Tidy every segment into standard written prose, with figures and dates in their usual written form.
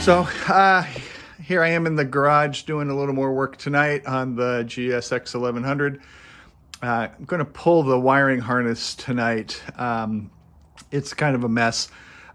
So here I am in the garage doing a little more work tonight on the GSX1100. I'm going to pull the wiring harness tonight. It's kind of a mess.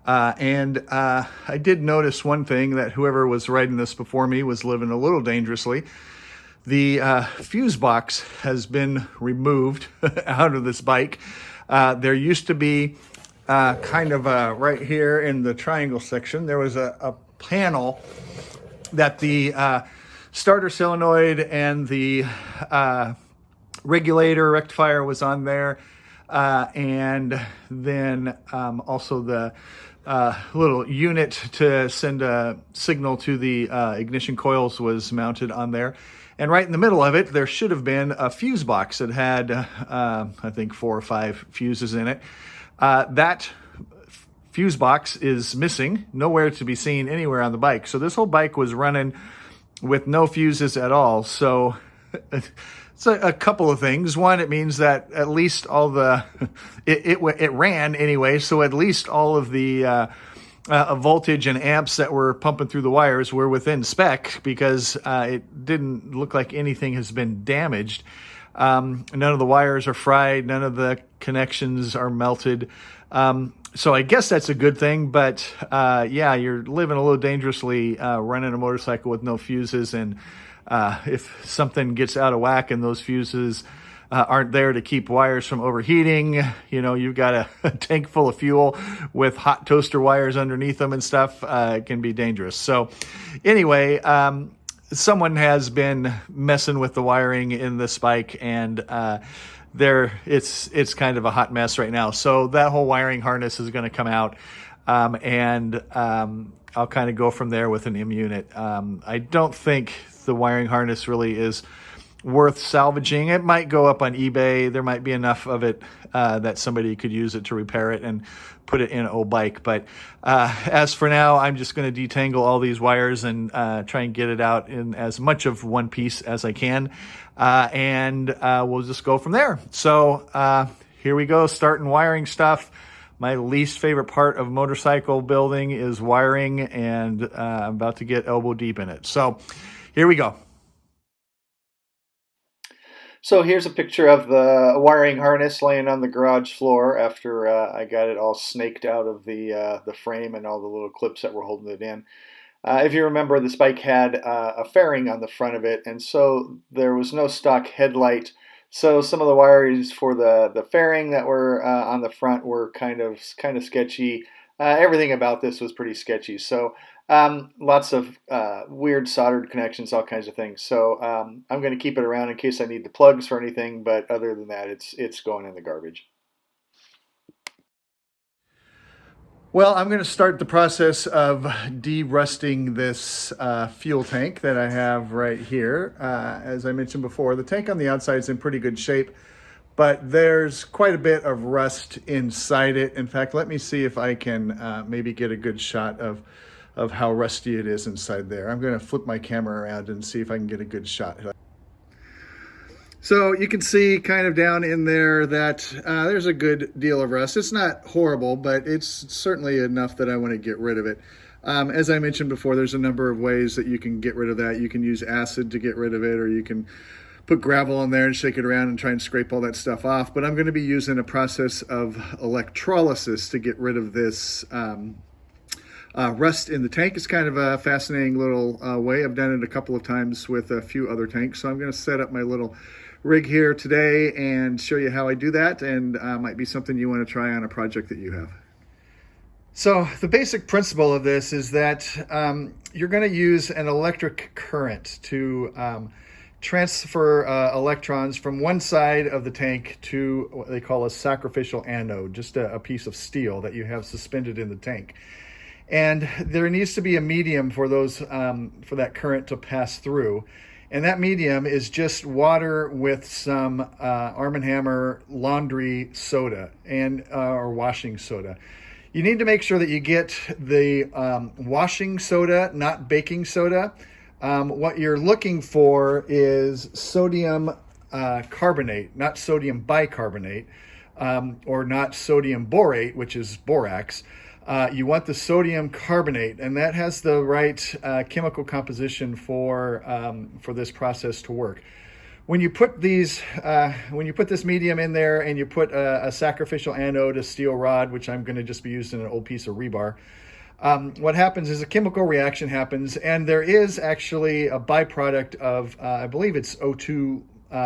And I did notice one thing, that whoever was riding this before me was living a little dangerously. The fuse box has been removed out of this bike. There used to be kind of right here in the triangle section, there was a panel that the starter solenoid and the regulator rectifier was on there, and then also the little unit to send a signal to the ignition coils was mounted on there. And right in the middle of it, there should have been a fuse box that had, I think, 4 or 5 fuses in it. That fuse box is missing, nowhere to be seen anywhere on the bike. So this whole bike was running with no fuses at all. So it's a couple of things. One, it means that at least all the, it ran anyway, so at least all of the voltage and amps that were pumping through the wires were within spec, because it didn't look like anything has been damaged. None of the wires are fried, none of the connections are melted. So I guess that's a good thing, but yeah, you're living a little dangerously running a motorcycle with no fuses, and if something gets out of whack and those fuses aren't there to keep wires from overheating, you know, you've got a tank full of fuel with hot toaster wires underneath them and stuff, it can be dangerous. So anyway, someone has been messing with the wiring in this bike, and it's kind of a hot mess right now. So that whole wiring harness is going to come out, and I'll kind of go from there with an M unit. I don't think the wiring harness really is worth salvaging. It might go up on eBay. There might be enough of it that somebody could use it to repair it and put it in an old bike. But as for now, I'm just going to detangle all these wires and try and get it out in as much of one piece as I can. And we'll just go from there. So here we go, starting wiring stuff. My least favorite part of motorcycle building is wiring, and I'm about to get elbow deep in it. So here we go. So here's a picture of the wiring harness laying on the garage floor after I got it all snaked out of the frame and all the little clips that were holding it in. If you remember, this bike had a fairing on the front of it, and so there was no stock headlight. So some of the wires for the fairing that were on the front were kind of sketchy. Everything about this was pretty sketchy. So lots of weird soldered connections, all kinds of things. So I'm going to keep it around in case I need the plugs for anything, but other than that, it's going in the garbage. Well, I'm going to start the process of de-rusting this fuel tank that I have right here. As I mentioned before, the tank on the outside is in pretty good shape, but there's quite a bit of rust inside it. In fact, let me see if I can maybe get a good shot of how rusty it is inside there. I'm going to flip my camera around and see if I can get a good shot. So you can see kind of down in there that there's a good deal of rust. It's not horrible, but it's certainly enough that I want to get rid of it. As I mentioned before, there's a number of ways that you can get rid of that. You can use acid to get rid of it, or you can put gravel in there and shake it around and try and scrape all that stuff off. But I'm going to be using a process of electrolysis to get rid of this rust in the tank. It's kind of a fascinating little way. I've done it a couple of times with a few other tanks. So I'm going to set up my little rig here today and show you how I do that, and might be something you want to try on a project that you have. So the basic principle of this is that you're going to use an electric current to transfer electrons from one side of the tank to what they call a sacrificial anode, just a piece of steel that you have suspended in the tank. And there needs to be a medium for those for that current to pass through. And that medium is just water with some Arm & Hammer laundry soda or washing soda. You need to make sure that you get the washing soda, not baking soda. what you're looking for is sodium carbonate, not sodium bicarbonate, or not sodium borate, which is borax. You want the sodium carbonate, and that has the right chemical composition for this process to work. When you put this medium in there and you put a sacrificial anode, a steel rod, which I'm going to just be using an old piece of rebar, what happens is a chemical reaction happens, and there is actually a byproduct of, I believe it's O2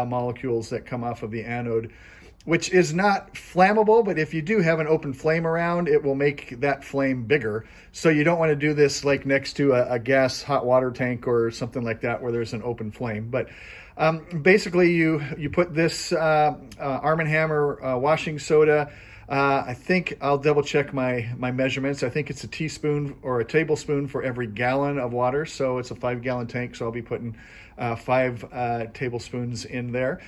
molecules that come off of the anode, which is not flammable, but if you do have an open flame around, it will make that flame bigger. So you don't want to do this like next to a gas hot water tank or something like that where there's an open flame. But basically you put this Arm & Hammer washing soda. I think I'll double check my measurements. I think it's a teaspoon or a tablespoon for every gallon of water. So it's a 5-gallon tank. So I'll be putting 5 tablespoons in there.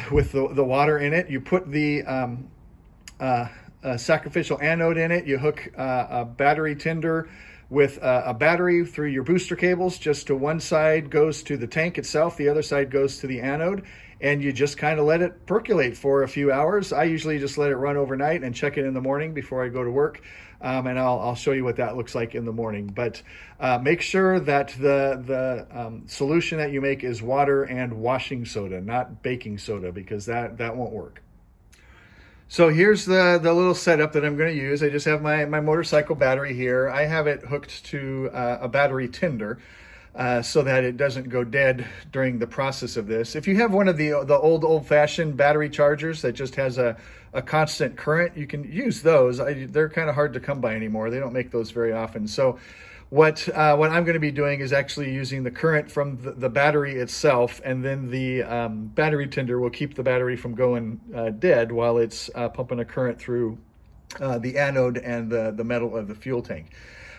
With the water in it. You put the sacrificial anode in it. You hook a battery tinder with a battery through your booster cables. Just to one side goes to the tank itself, the other side goes to the anode, and you just kind of let it percolate for a few hours. I usually just let it run overnight and check it in the morning before I go to work. And I'll show you what that looks like in the morning. But make sure that the solution that you make is water and washing soda, not baking soda, because that won't work. So here's the little setup that I'm going to use. I just have my motorcycle battery here. I have it hooked to a battery tinder so that it doesn't go dead during the process of this. If you have one of the old-fashioned battery chargers that just has a constant current, you can use those. They're kind of hard to come by anymore. They don't make those very often. So what I'm going to be doing is actually using the current from the battery itself, and then the battery tinder will keep the battery from going dead while it's pumping a current through the anode and the metal of the fuel tank.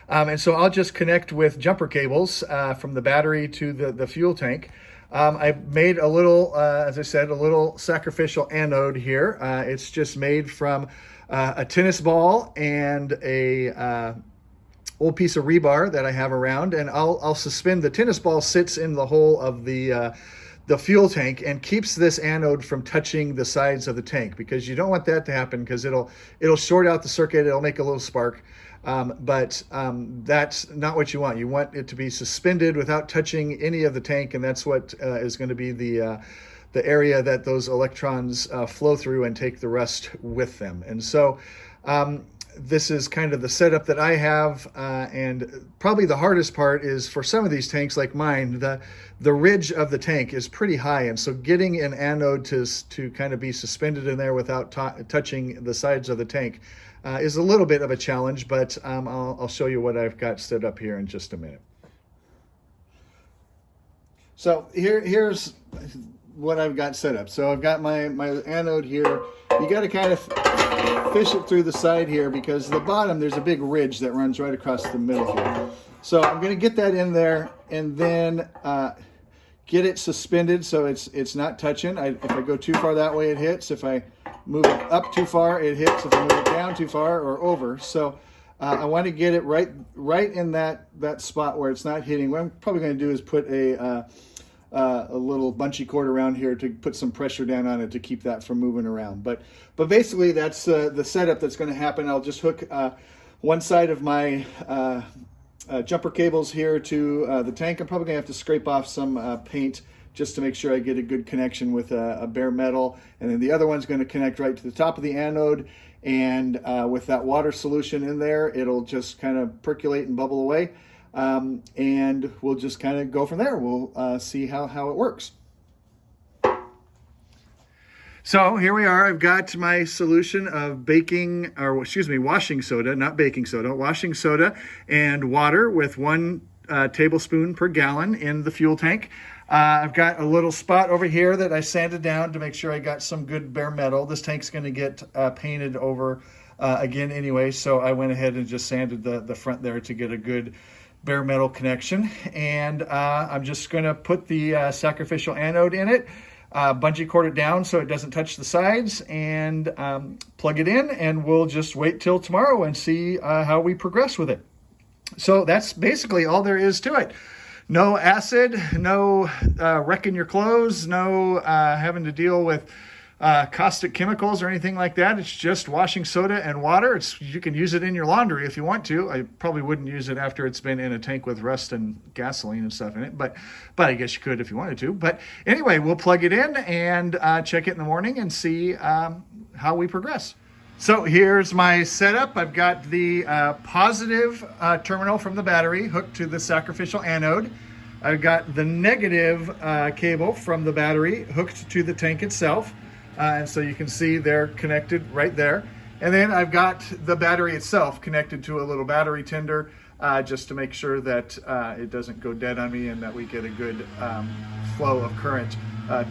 And so I'll just connect with jumper cables from the battery to the fuel tank. I made a little, as I said, a little sacrificial anode here. It's just made from a tennis ball and a old piece of rebar that I have around, and I'll suspend. The tennis ball sits in the hole of the fuel tank and keeps this anode from touching the sides of the tank, because you don't want that to happen, because it'll short out the circuit. It'll make a little spark. But that's not what you want. You want it to be suspended without touching any of the tank, and that's what is going to be the area that those electrons flow through and take the rest with them. And so this is kind of the setup that I have, and probably the hardest part is for some of these tanks like mine, the ridge of the tank is pretty high, and so getting an anode to kind of be suspended in there without touching the sides of the tank is a little bit of a challenge, but I'll show you what I've got set up here in just a minute. So here's what I've got set up. So I've got my anode here. You got to kind of fish it through the side here, because the bottom, there's a big ridge that runs right across the middle here. So I'm going to get that in there and then get it suspended so it's not touching. If I go too far that way, it hits. If I move it up too far, it hits. If I move it down too far or over. So I want to get it right in that spot where it's not hitting. What I'm probably going to do is put a little bungee cord around here to put some pressure down on it to keep that from moving around. But basically that's the setup that's going to happen. I'll just hook one side of my jumper cables here to the tank. I'm probably going to have to scrape off some paint just to make sure I get a good connection with a bare metal. And then the other one's going to connect right to the top of the anode. And with that water solution in there, it'll just kind of percolate and bubble away. And we'll just kind of go from there. We'll see how it works. So here we are. I've got my solution of washing soda, not baking soda, washing soda and water with 1 tablespoon per gallon in the fuel tank. I've got a little spot over here that I sanded down to make sure I got some good bare metal. This tank's going to get painted over again anyway, so I went ahead and just sanded the front there to get a good bare metal connection. And I'm just going to put the sacrificial anode in it, bungee cord it down so it doesn't touch the sides, and plug it in, and we'll just wait till tomorrow and see how we progress with it. So that's basically all there is to it. No acid, no wrecking your clothes, no having to deal with caustic chemicals or anything like that. It's just washing soda and water. You can use it in your laundry if you want to. I probably wouldn't use it after it's been in a tank with rust and gasoline and stuff in it, but I guess you could if you wanted to. But anyway, we'll plug it in and check it in the morning and see how we progress. So here's my setup. I've got the positive terminal from the battery hooked to the sacrificial anode. I've got the negative cable from the battery hooked to the tank itself. And so you can see they're connected right there. And then I've got the battery itself connected to a little battery tender just to make sure that it doesn't go dead on me and that we get a good flow of current,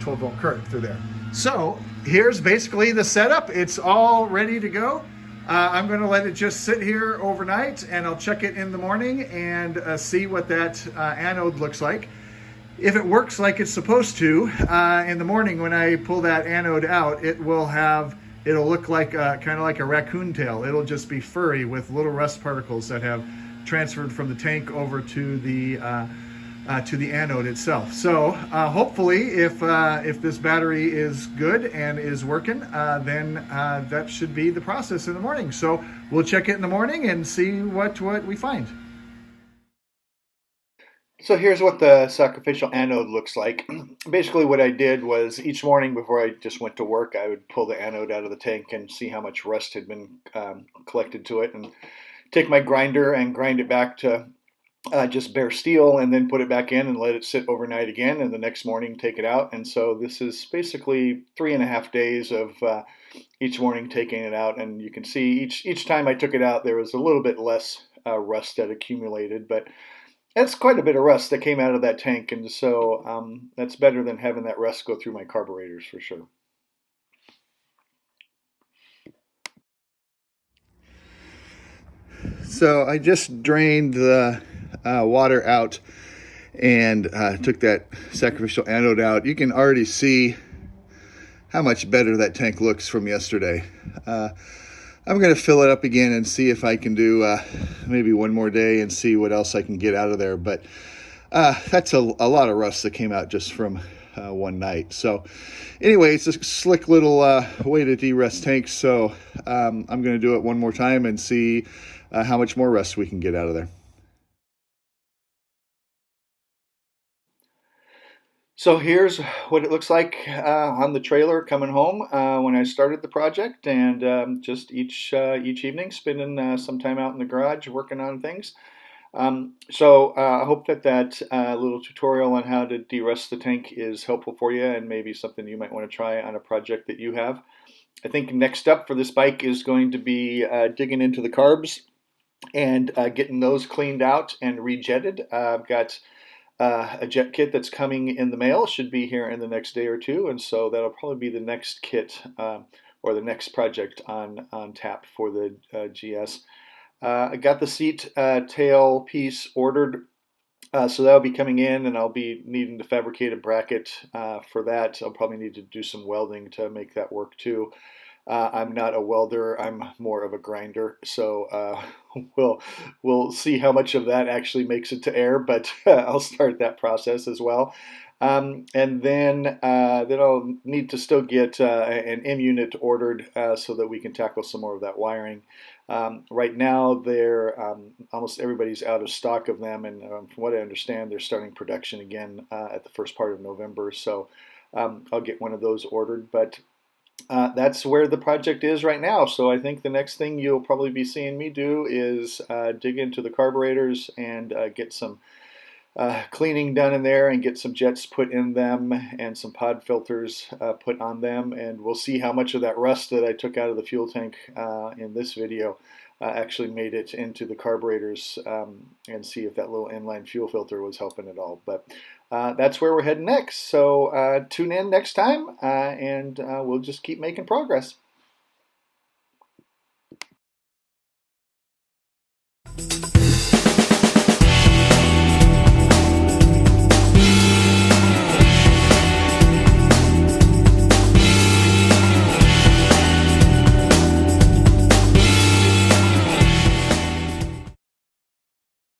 12 volt current through there. So here's basically the setup. It's all ready to go. I'm going to let it just sit here overnight, and I'll check it in the morning and see what that anode looks like. If it works like it's supposed to, in the morning when I pull that anode out, it'll look like kind of like a raccoon tail. It'll just be furry with little rust particles that have transferred from the tank over to the anode itself. So hopefully, if this battery is good and is working, then that should be the process in the morning. So we'll check it in the morning and see what we find. So here's what the sacrificial anode looks like. Basically what I did was each morning before I just went to work, I would pull the anode out of the tank and see how much rust had been collected to it, and take my grinder and grind it back to just bare steel, and then put it back in and let it sit overnight again, and the next morning take it out. And so this is basically 3.5 days of each morning taking it out, and you can see each time I took it out there was a little bit less rust that accumulated, but that's quite a bit of rust that came out of that tank, and so that's better than having that rust go through my carburetors for sure. So I just drained the water out and took that sacrificial anode out. You can already see how much better that tank looks from yesterday. I'm going to fill it up again and see if I can do maybe one more day and see what else I can get out of there. But that's a lot of rust that came out just from one night. So anyway, it's a slick little way to de-rust tanks. So I'm going to do it one more time and see how much more rust we can get out of there. So here's what it looks like on the trailer coming home when I started the project, and just each evening spending some time out in the garage working on things. So I hope that little tutorial on how to de-rust the tank is helpful for you, and maybe something you might want to try on a project that you have. I think next up for this bike is going to be digging into the carbs and getting those cleaned out and rejetted. I've got a jet kit that's coming in the mail, should be here in the next day or two, and so that'll probably be the next kit or the next project on tap for the GS. I got the seat tail piece ordered, so that'll be coming in, and I'll be needing to fabricate a bracket for that. I'll probably need to do some welding to make that work too. I'm not a welder, I'm more of a grinder, so we'll see how much of that actually makes it to air, but I'll start that process as well. And then I'll need to still get an M unit ordered so that we can tackle some more of that wiring. Right now, they're almost everybody's out of stock of them, and from what I understand, they're starting production again at the first part of November, so I'll get one of those ordered. But that's where the project is right now. So I think the next thing you'll probably be seeing me do is dig into the carburetors and get some cleaning done in there and get some jets put in them and some pod filters put on them. And we'll see how much of that rust that I took out of the fuel tank in this video actually made it into the carburetors, and see if that little inline fuel filter was helping at all. But that's where we're heading next. So tune in next time, and we'll just keep making progress.